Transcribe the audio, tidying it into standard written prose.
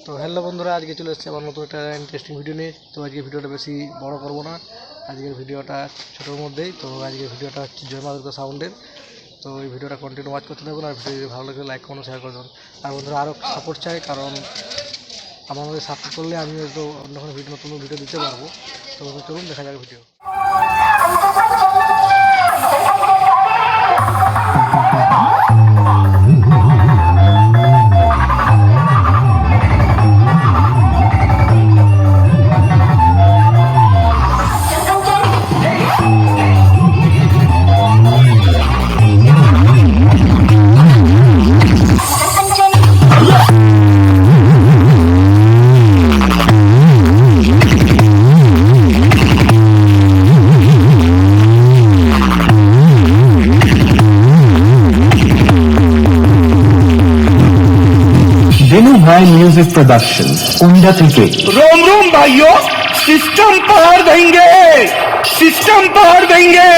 তো হ্যালো বন্ধুরা, আজকে চলে এসেছি আমার নতুন একটা ইন্টারেস্টিং ভিডিও নিয়ে। তো আজকে ভিডিওটা বেশি বড় করব না, আজকের ভিডিওটা ছোটোর মধ্যেই। তো আজকের ভিডিওটা হচ্ছে জয় মা দুর্গা সাউন্ডের। তো এই ভিডিওটা কন্টিনিউ ওয়াচ করতে থাকুন, আর ভিডিও যদি ভালো লাগে লাইক কমেন্ট শেয়ার করে দেবেন। আর বন্ধুরা আরও সাপোর্ট চাই, কারণ আমাদের সাপোর্ট করলে আমি হয়তো অন্য কোনো নতুন ভিডিও দিতে পারবো। তো চলুন দেখা যাক ভিডিও। दिनू भाई म्यूजिक प्रोडक्शन कुंडा থেকে रोम रोम भाइयों, सिस्टम पार देंगे, सिस्टम पार देंगे।